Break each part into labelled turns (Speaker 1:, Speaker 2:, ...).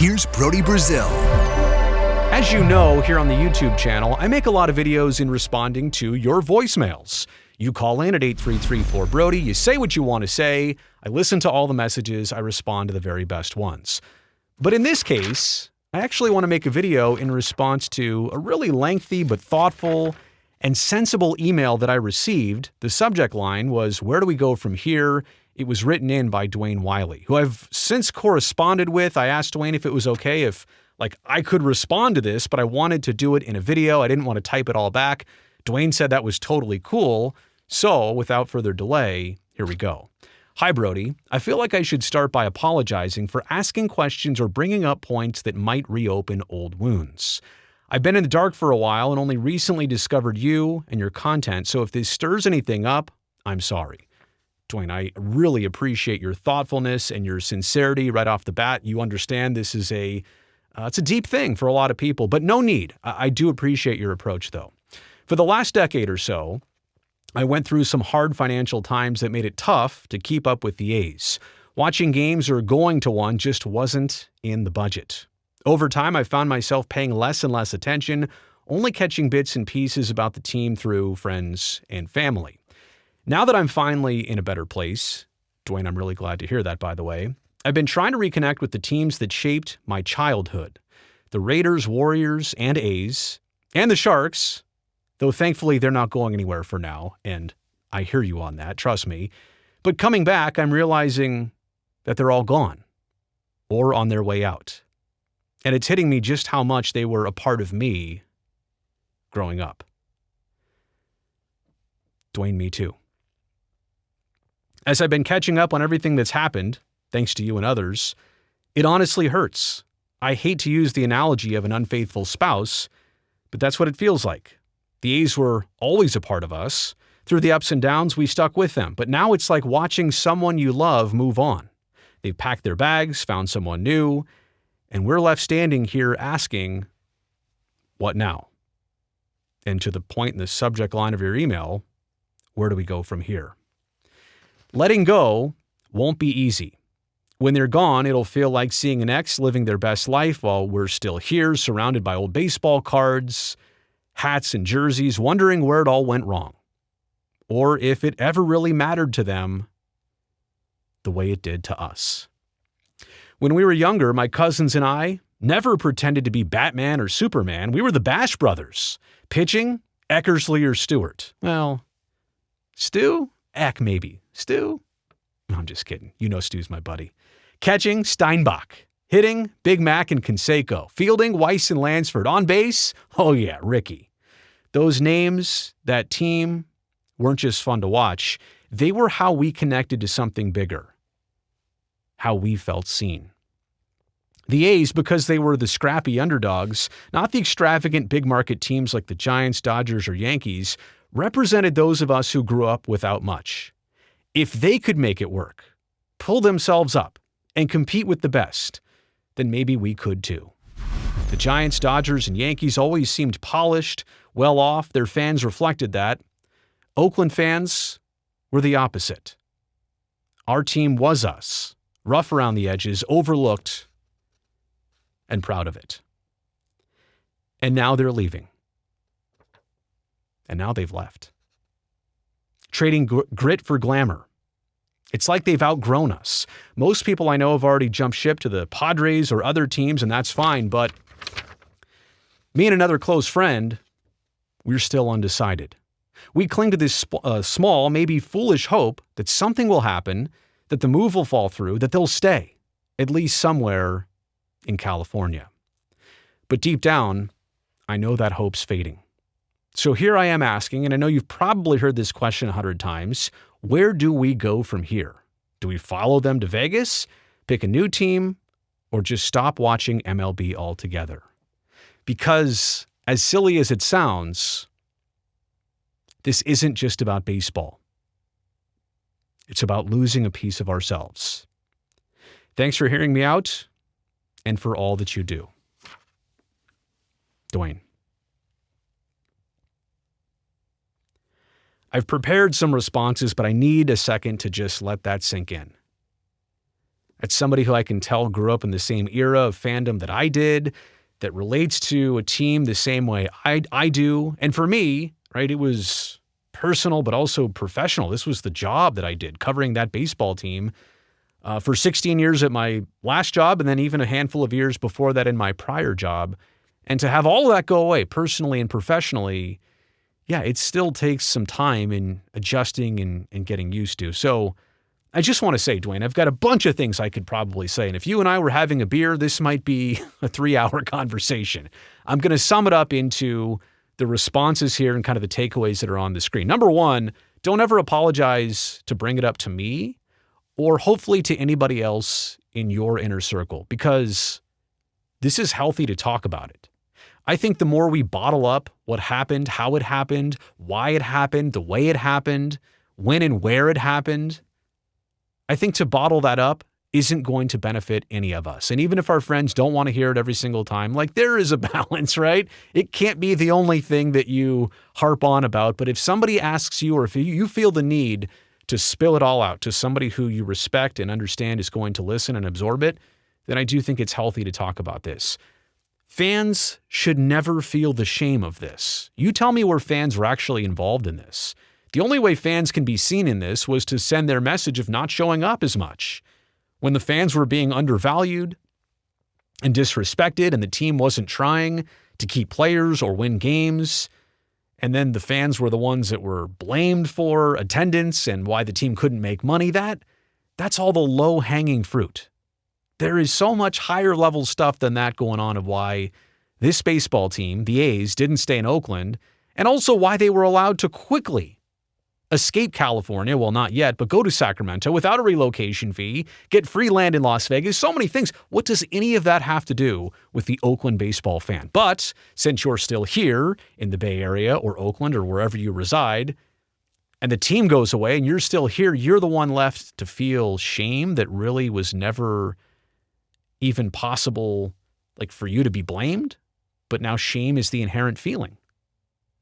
Speaker 1: here's Brody Brazil.
Speaker 2: As you know, here on the YouTube channel, I make a lot of videos in responding to your voicemails. You call in at 833-4Brody, you say what you want to say, I listen to all the messages, I respond to the very best ones. But in this case, I actually want to make a video in response to a really lengthy but thoughtful and sensible email that I received. The subject line was, "Where do we go from here?" It was written in by Dwayne Wiley, who I've since corresponded with. I asked Dwayne if it was okay if I could respond to this, but I wanted to do it in a video. I didn't want to type it all back. Dwayne said that was totally cool. So without further delay, here we go. Hi, Brody. I feel like I should start by apologizing for asking questions or bringing up points that might reopen old wounds. I've been in the dark for a while and only recently discovered you and your content, so if this stirs anything up, I'm sorry. Dwayne, I really appreciate your thoughtfulness and your sincerity right off the bat. You understand this is it's a deep thing for a lot of people, but no need. I do appreciate your approach, though. For the last decade or so, I went through some hard financial times that made it tough to keep up with the A's. Watching games or going to one just wasn't in the budget. Over time, I found myself paying less and less attention, only catching bits and pieces about the team through friends and family. Now that I'm finally in a better place, Dwayne, I'm really glad to hear that, by the way, I've been trying to reconnect with the teams that shaped my childhood. The Raiders, Warriors, and A's, and the Sharks, though thankfully they're not going anywhere for now, and I hear you on that, trust me. But coming back, I'm realizing that they're all gone, or on their way out. And it's hitting me just how much they were a part of me growing up. Dwayne, me too. As I've been catching up on everything that's happened, thanks to you and others, it honestly hurts. I hate to use the analogy of an unfaithful spouse, but that's what it feels like. The A's were always a part of us. Through the ups and downs, we stuck with them. But now it's like watching someone you love move on. They've packed their bags, found someone new, and we're left standing here asking, what now? And to the point in the subject line of your email, where do we go from here? Letting go won't be easy. When they're gone, it'll feel like seeing an ex living their best life while we're still here, surrounded by old baseball cards, hats, and jerseys, wondering where it all went wrong, or if it ever really mattered to them the way it did to us. When we were younger, my cousins and I never pretended to be Batman or Superman. We were the Bash Brothers. Pitching, Eckersley or Stewart. Well, Stu? Eck, maybe. Stu? No, I'm just kidding. You know Stu's my buddy. Catching, Steinbach. Hitting, Big Mac and Canseco. Fielding, Weiss and Lansford. On base, oh yeah, Ricky. Those names, that team, weren't just fun to watch. They were how we connected to something bigger. How we felt seen. The A's, because they were the scrappy underdogs, not the extravagant big market teams like the Giants, Dodgers, or Yankees, represented those of us who grew up without much. If they could make it work, pull themselves up, and compete with the best, then maybe we could too. The Giants, Dodgers, and Yankees always seemed polished, well off. Their fans reflected that. Oakland fans were the opposite. Our team was us, rough around the edges, overlooked, and proud of it. And now they're leaving. And now they've left. Trading grit for glamour. It's like they've outgrown us. Most people I know have already jumped ship to the Padres or other teams, and that's fine, but me and another close friend, we're still undecided. We cling to this small, maybe foolish hope that something will happen, that the move will fall through, that they'll stay, at least somewhere in California. But deep down, I know that hope's fading. So here I am asking, and I know you've probably heard this question 100 times, where do we go from here? Do we follow them to Vegas, pick a new team, or just stop watching MLB altogether? Because, as silly as it sounds, this isn't just about baseball. It's about losing a piece of ourselves. Thanks for hearing me out and for all that you do. Dwayne. I've prepared some responses, but I need a second to just let that sink in. That's somebody who I can tell grew up in the same era of fandom that I did, that relates to a team the same way I do. And for me, right, it was personal, but also professional. This was the job that I did, covering that baseball team for 16 years at my last job, and then even a handful of years before that in my prior job. And to have all of that go away personally and professionally, yeah, it still takes some time in adjusting and getting used to. So I just want to say, Dwayne, I've got a bunch of things I could probably say. And if you and I were having a beer, this might be a 3-hour conversation. I'm going to sum it up into the responses here and kind of the takeaways that are on the screen. Number one, don't ever apologize to bring it up to me or hopefully to anybody else in your inner circle, because this is healthy to talk about it. I think the more we bottle up what happened, how it happened, why it happened, the way it happened, when and where it happened, I think to bottle that up isn't going to benefit any of us. And even if our friends don't want to hear it every single time, like there is a balance, right? It can't be the only thing that you harp on about. But if somebody asks you, or if you feel the need to spill it all out to somebody who you respect and understand is going to listen and absorb it, then I do think it's healthy to talk about this. Fans should never feel the shame of this. You tell me where fans were actually involved in this. The only way fans can be seen in this was to send their message of not showing up as much. When the fans were being undervalued and disrespected and the team wasn't trying to keep players or win games, and then the fans were the ones that were blamed for attendance and why the team couldn't make money, that's all the low-hanging fruit. There is so much higher level stuff than that going on of why this baseball team, the A's, didn't stay in Oakland, and also why they were allowed to quickly escape California, well, not yet, but go to Sacramento without a relocation fee, get free land in Las Vegas, so many things. What does any of that have to do with the Oakland baseball fan? But since you're still here in the Bay Area or Oakland or wherever you reside, and the team goes away and you're still here, you're the one left to feel shame that really was never even possible, like for you to be blamed, but now shame is the inherent feeling.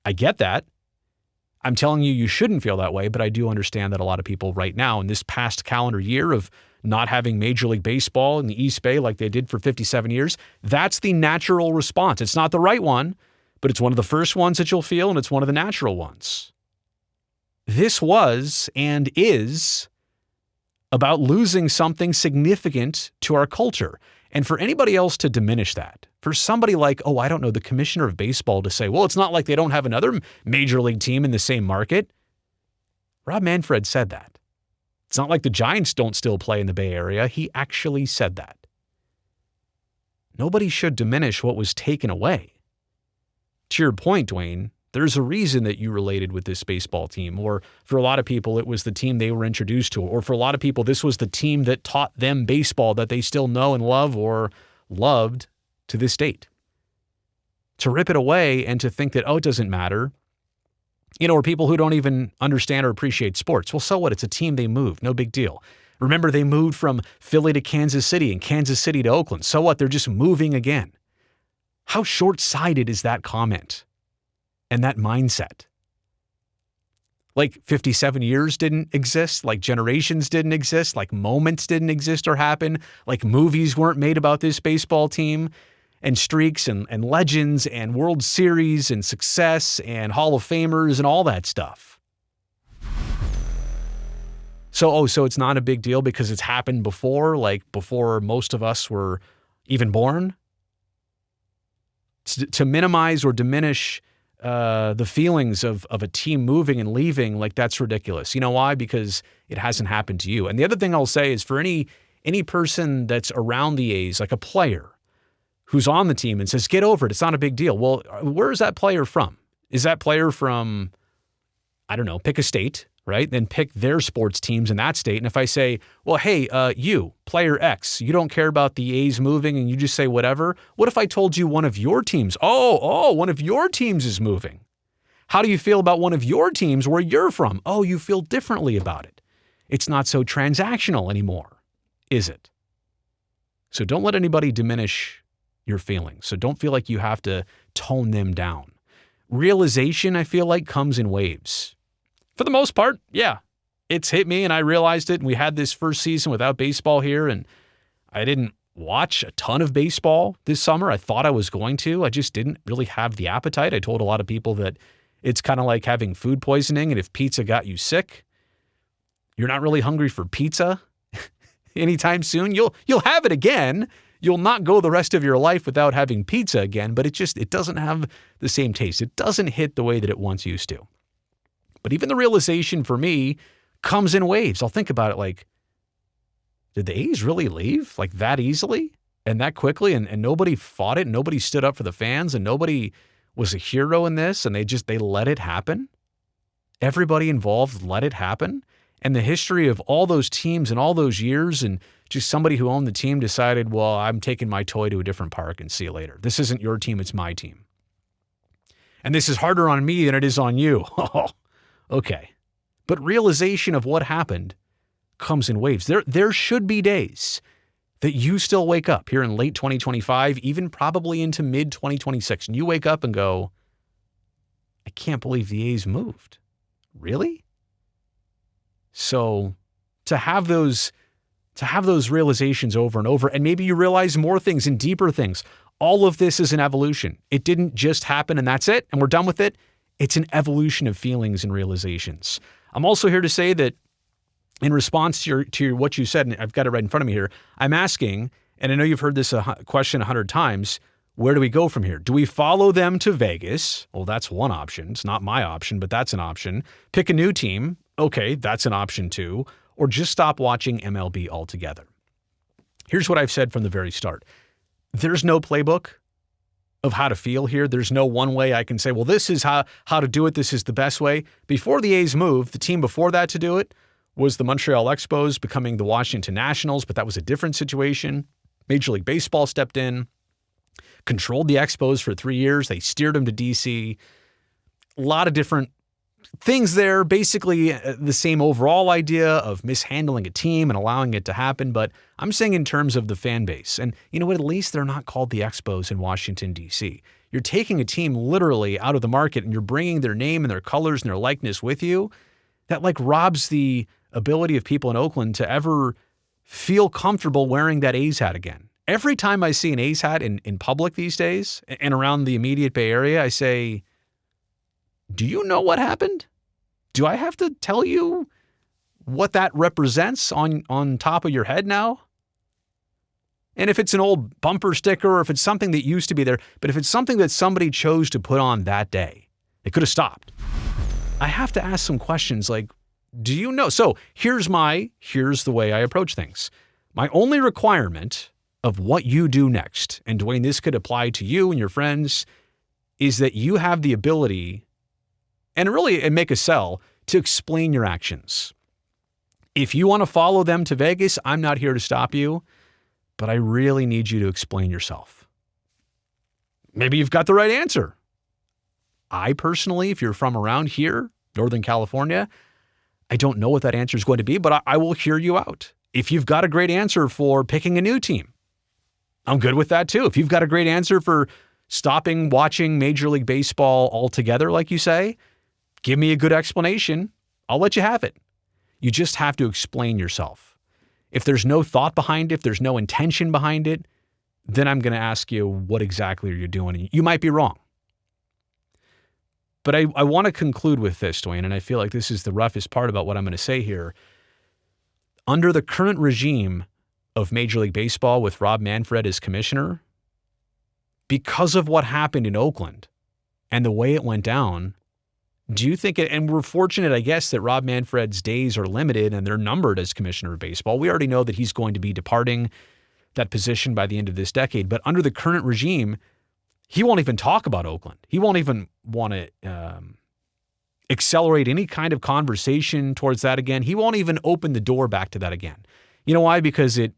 Speaker 2: I get that. I'm telling you, you shouldn't feel that way, but I do understand that a lot of people right now in this past calendar year of not having Major League Baseball in the East Bay like they did for 57 years, that's the natural response. It's not the right one, but it's one of the first ones that you'll feel, and it's one of the natural ones. This was and is about losing something significant to our culture. And for anybody else to diminish that, for somebody like, I don't know, the commissioner of baseball to say, well, it's not like they don't have another major league team in the same market. Rob Manfred said that. It's not like the Giants don't still play in the Bay Area. He actually said that. Nobody should diminish what was taken away. To your point, Dwayne, there's a reason that you related with this baseball team, or for a lot of people, it was the team they were introduced to, or for a lot of people, this was the team that taught them baseball that they still know and love or loved to this date. To rip it away and to think that, it doesn't matter, or people who don't even understand or appreciate sports. Well, so what? It's a team they moved. No big deal. Remember, they moved from Philly to Kansas City and Kansas City to Oakland. So what? They're just moving again. How short-sighted is that comment? And that mindset. Like 57 years didn't exist, like generations didn't exist, like moments didn't exist or happen, like movies weren't made about this baseball team, and streaks and legends and World Series and success and Hall of Famers and all that stuff. So it's not a big deal because it's happened before, like before most of us were even born? To minimize or diminish the feelings of a team moving and leaving, like that's ridiculous. You know why? Because it hasn't happened to you. And the other thing I'll say is for any person that's around the A's, like a player who's on the team and says, get over it, it's not a big deal. Well, where is that player from? Is that player from, I don't know, pick a state, right? Then pick their sports teams in that state. And if I say, well, hey, you, player X, you don't care about the A's moving and you just say whatever. What if I told you one of your teams, one of your teams is moving? How do you feel about one of your teams where you're from? Oh, you feel differently about it. It's not so transactional anymore, is it? So don't let anybody diminish your feelings. So don't feel like you have to tone them down. Realization, I feel like, comes in waves. For the most part, yeah, it's hit me and I realized it. And we had this first season without baseball here. And I didn't watch a ton of baseball this summer. I thought I was going to. I just didn't really have the appetite. I told a lot of people that it's kind of like having food poisoning, and if pizza got you sick, you're not really hungry for pizza anytime soon. You'll have it again. You'll not go the rest of your life without having pizza again, but it doesn't have the same taste. It doesn't hit the way that it once used to. But even the realization for me comes in waves. I'll think about it like, did the A's really leave like that easily and that quickly? And nobody fought it. And nobody stood up for the fans, and nobody was a hero in this. And they let it happen. Everybody involved let it happen. And the history of all those teams and all those years, and just somebody who owned the team decided, well, I'm taking my toy to a different park and see you later. This isn't your team. It's my team. And this is harder on me than it is on you. Okay. But realization of what happened comes in waves. There should be days that you still wake up here in late 2025, even probably into mid 2026, and you wake up and go, I can't believe the A's moved. Really? So to have those realizations over and over, and maybe you realize more things and deeper things. All of this is an evolution. It didn't just happen and that's it, and we're done with it. It's an evolution of feelings and realizations. I'm also here to say that in response to what you said, and I've got it right in front of me here, I'm asking, and I know you've heard this question 100 times, where do we go from here? Do we follow them to Vegas? Well, that's one option. It's not my option, but that's an option. Pick a new team. Okay, that's an option too. Or just stop watching MLB altogether. Here's what I've said from the very start. There's no playbook of how to feel here. There's no one way I can say, well, this is how to do it. This is the best way. Before the A's moved, the team before that to do it was the Montreal Expos, becoming the Washington Nationals, but that was a different situation. Major League Baseball stepped in, controlled the Expos for 3 years. They steered them to DC. A lot of different things there, basically the same overall idea of mishandling a team and allowing it to happen. But I'm saying in terms of the fan base, and you know what, at least they're not called the Expos in Washington, D.C. You're taking a team literally out of the market and you're bringing their name and their colors and their likeness with you. That like robs the ability of people in Oakland to ever feel comfortable wearing that A's hat again. Every time I see an A's hat in public these days and around the immediate Bay Area, I say, do you know what happened? Do I have to tell you what that represents on top of your head now? And if it's an old bumper sticker or if it's something that used to be there, but if it's something that somebody chose to put on that day, they could have stopped. I have to ask some questions like, do you know? So here's the way I approach things. My only requirement of what you do next, and Dwayne, this could apply to you and your friends, is that you have the ability and really make a sell to explain your actions. If you want to follow them to Vegas, I'm not here to stop you, but I really need you to explain yourself. Maybe you've got the right answer. I personally, if you're from around here, Northern California, I don't know what that answer is going to be, but I will hear you out. If you've got a great answer for picking a new team, I'm good with that too. If you've got a great answer for stopping watching Major League Baseball altogether, like you say, give me a good explanation. I'll let you have it. You just have to explain yourself. If there's no thought behind it, if there's no intention behind it, then I'm going to ask you, what exactly are you doing? You might be wrong. But I want to conclude with this, Dwayne, and I feel like this is the roughest part about what I'm going to say here. Under the current regime of Major League Baseball with Rob Manfred as commissioner, because of what happened in Oakland and the way it went down, do you think it, and we're fortunate, I guess, that Rob Manfred's days are limited and they're numbered as commissioner of baseball. We already know that he's going to be departing that position by the end of this decade. But under the current regime, he won't even talk about Oakland. He won't even want to accelerate any kind of conversation towards that again. He won't even open the door back to that again. You know why? Because it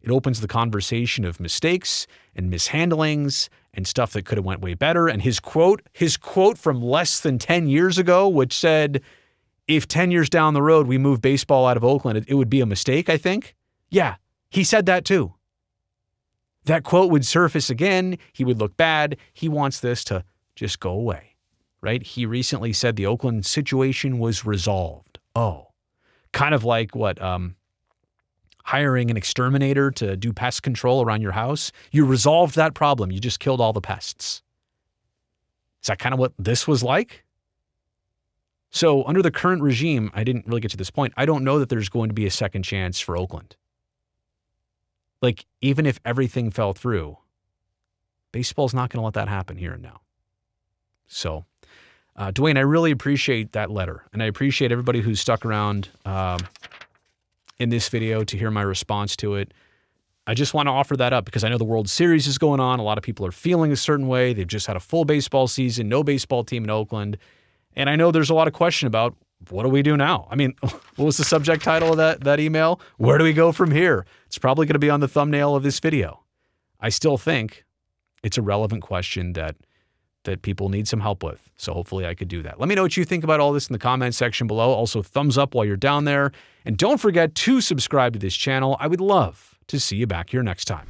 Speaker 2: opens the conversation of mistakes and mishandlings and stuff that could have went way better. And his quote from less than 10 years ago, which said, if 10 years down the road we move baseball out of Oakland, it would be a mistake, I think. Yeah, he said that too. That quote would surface again. He would look bad. He wants this to just go away, right? He recently said the Oakland situation was resolved. Oh, kind of like what hiring an exterminator to do pest control around your house. You resolved that problem. You just killed all the pests. Is that kind of what this was like? So under the current regime, I didn't really get to this point. I don't know that there's going to be a second chance for Oakland. Like, even if everything fell through, baseball's not going to let that happen here and now. So, Dwayne, I really appreciate that letter. And I appreciate everybody who's stuck around in this video to hear my response to it. I just want to offer that up because I know the World Series is going on. A lot of people are feeling a certain way. They've just had a full baseball season, no baseball team in Oakland. And I know there's a lot of question about what do we do now? I mean, what was the subject title of that email? Where do we go from here? It's probably going to be on the thumbnail of this video. I still think it's a relevant question that people need some help with. So hopefully I could do that. Let me know what you think about all this in the comment section below. Also, thumbs up while you're down there. And don't forget to subscribe to this channel. I would love to see you back here next time.